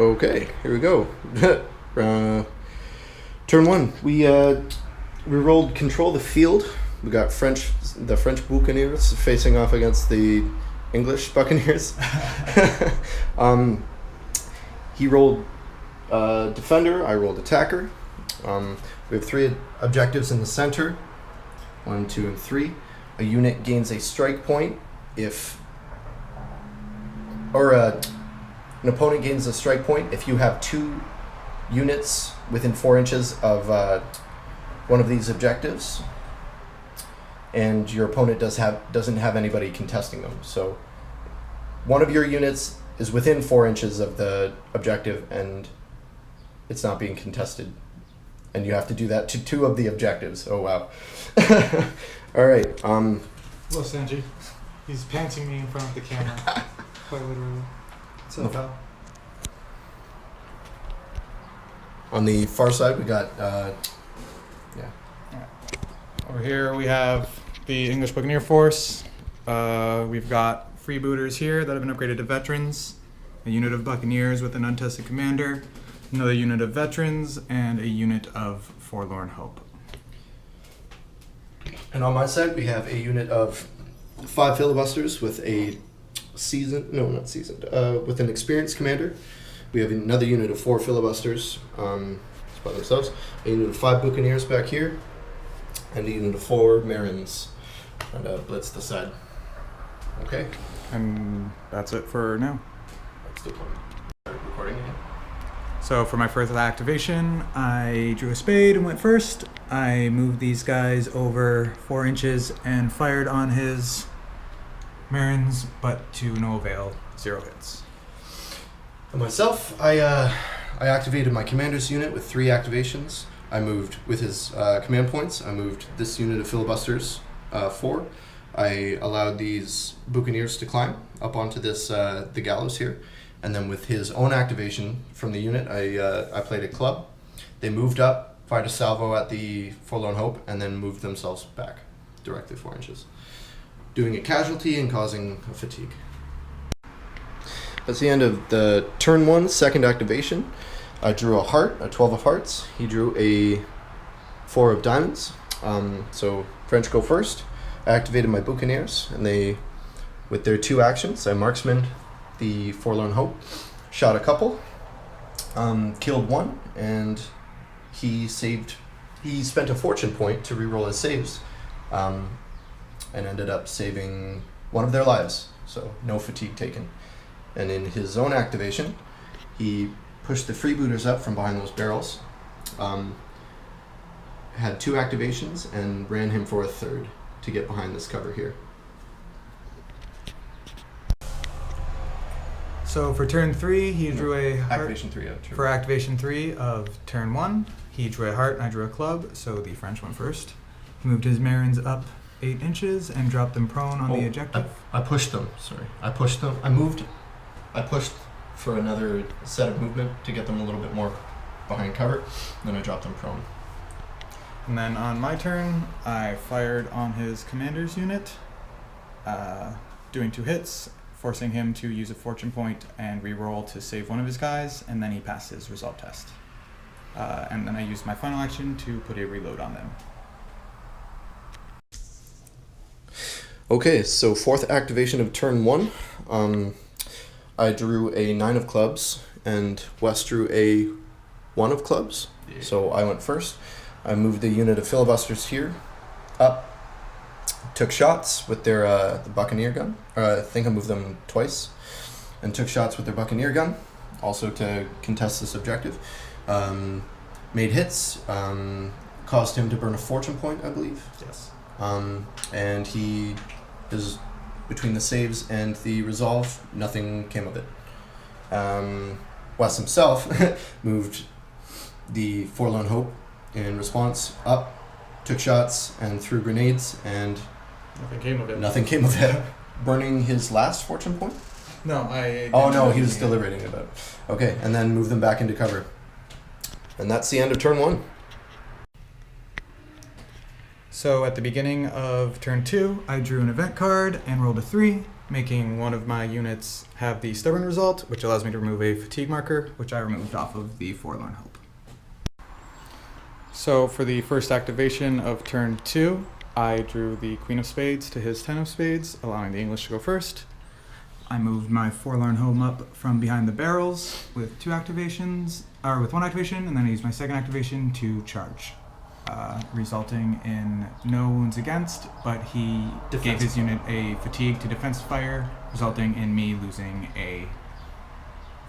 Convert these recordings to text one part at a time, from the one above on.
Okay, here we go. Turn one. We rolled control the field. We got the French Buccaneers facing off against the English Buccaneers. He rolled defender. I rolled attacker. We have three objectives in the center. 1, 2, and 3. A unit gains a strike point if, an opponent gains a strike point if you have 2 units within 4 inches of one of these objectives, and your opponent doesn't have anybody contesting them. So one of your units is within 4 inches of the objective, and it's not being contested. And you have to do that to 2 of the objectives. Oh, wow. All right. Hello, Sanji. He's panting me in front of the camera. Quite literally. What's up, pal? On the far side, we got, Over here we have the English Buccaneer force. We've got freebooters here that have been upgraded to veterans, a unit of Buccaneers with an untested commander, another unit of veterans, and a unit of Forlorn Hope. and on my side, we have a unit of 5 filibusters with with an experienced commander. We have another unit of 4 filibusters by themselves, a unit of 5 buccaneers back here, and a unit of 4 marines trying to blitz the side. Okay. And that's it for now. That's the point. Start recording again. So for my first activation, I drew a spade and went first. I moved these guys over 4 inches and fired on his Marins, but to no avail, 0 hits. And myself, I activated my commander's unit with 3 activations. I moved with his command points. I moved this unit of filibusters 4. I allowed these buccaneers to climb up onto this the gallows here, and then with his own activation from the unit, I played a club. They moved up, fired a salvo at the Forlorn Hope, and then moved themselves back directly 4 inches, doing a casualty and causing a fatigue. That's the end of the turn 1, second activation. I drew a heart, a 12 of hearts. He drew a 4 of diamonds. So French go first. I activated my Buccaneers, and they, with their 2 actions, I marksman the Forlorn Hope, shot a couple, killed 1, and he spent a fortune point to reroll his saves, and ended up saving 1 of their lives, so no fatigue taken. And in his own activation, he pushed the freebooters up from behind those barrels, had 2 activations, and ran him for a 3rd to get behind this cover here. So for turn 3, he drew a heart. Activation 3 out. For activation 3 of turn 1, he drew a heart and I drew a club, so the French went first. He moved his Marins up 8 inches and dropped them prone on the objective. I pushed them, sorry. I pushed them. I pushed for another set of movement to get them a little bit more behind cover, then I dropped them prone. And then on my turn, I fired on his commander's unit, doing 2 hits, forcing him to use a fortune point and re-roll to save 1 of his guys, and then he passed his resolve test. And then I used my final action to put a reload on them. Okay, so 4th activation of turn 1. I drew a 9 of clubs, and Wes drew a 1 of clubs, so I went first. I moved the unit of filibusters here up, took shots with their the Buccaneer gun. I think I moved them twice, and took shots with their Buccaneer gun, also to contest this objective. Made hits, caused him to burn a fortune point, I believe. Yes. And he is between the saves and the resolve, nothing came of it. Wes himself moved the Forlorn Hope in response up, took shots, and threw grenades, and Nothing came of it. nothing came of it. Burning his last fortune point? No, I... Oh no, he was deliberating about it. Okay, and then move them back into cover. And that's the end of turn 1. So at the beginning of turn 2, I drew an event card and rolled a 3. making one of my units have the stubborn result, which allows me to remove a fatigue marker, which I removed off of the Forlorn Hope. So for the first activation of turn 2, I drew the Queen of Spades to his 10 of Spades, allowing the English to go first. I moved my Forlorn Home up from behind the barrels with one activation, and then I used my second activation to charge, resulting in no wounds against, but he gave his unit a fatigue to defense fire, resulting in me losing a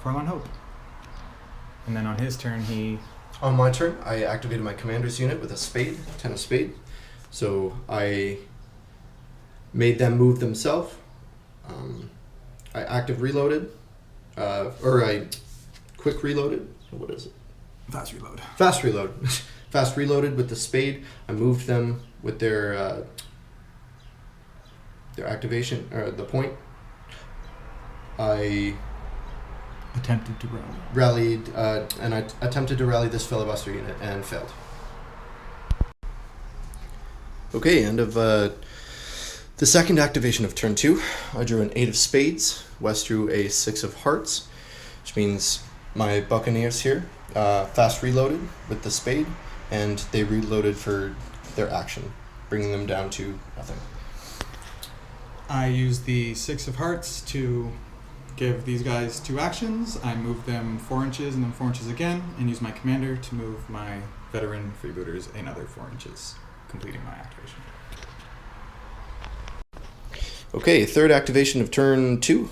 Forlorn Hope. And then on his turn, On my turn, I activated my commander's unit with a spade, 10 of spade. So I made them move themselves. I active reloaded, or I quick reloaded. What is it? Fast reload. Fast reload. Fast reloaded with the spade. I moved them with their activation, or the point. I Attempted to rally. rallied, and I attempted to rally this filibuster unit and failed. Okay, end of the second activation of turn 2. I drew an 8 of spades. West drew a 6 of hearts, which means my Buccaneers here fast reloaded with the spade, and they reloaded for their action, bringing them down to nothing. I used the 6 of hearts to give these guys 2 actions. I moved them 4 inches and then 4 inches again, and used my commander to move my veteran freebooters another 4 inches, completing my activation. Okay, third activation of turn 2.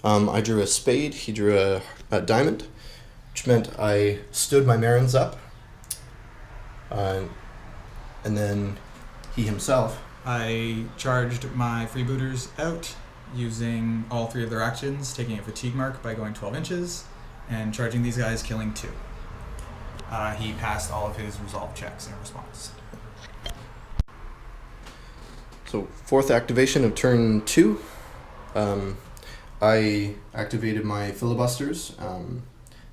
I drew a spade, he drew a diamond, which meant I stood my Marins up, and then he himself. I charged my freebooters out, using all 3 of their actions, taking a fatigue mark by going 12 inches, and charging these guys, killing 2. He passed all of his resolve checks in response. So fourth activation of turn 2. I activated my filibusters.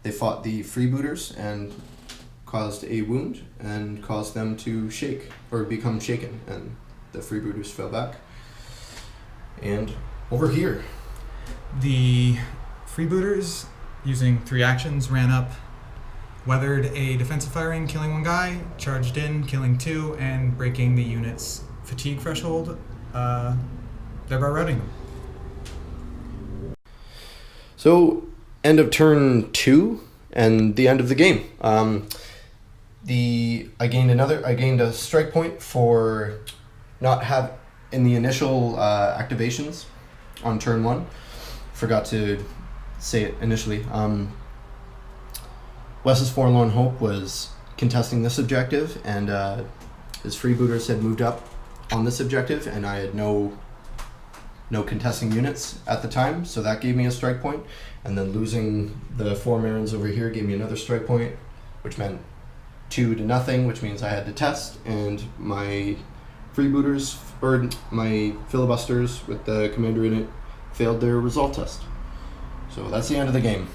They fought the freebooters and caused a wound and caused them to shake or become shaken, and the freebooters fell back. And over here, The freebooters, using 3 actions, ran up, weathered a defensive firing, killing 1 guy, charged in, killing 2, and breaking the unit's fatigue threshold, thereby routing them. so end of turn 2 and the end of the game. I gained a strike point for not have in the initial activations on turn 1. Forgot to say it initially. Wes's Forlorn Hope was contesting this objective, and his freebooters had moved up on this objective, and I had no contesting units at the time, so that gave me a strike point. And then losing the 4 Marins over here gave me another strike point, which meant 2 to nothing, which means I had to test, and my freebooters, or my filibusters with the commander in it, failed their result test. So that's the end of the game.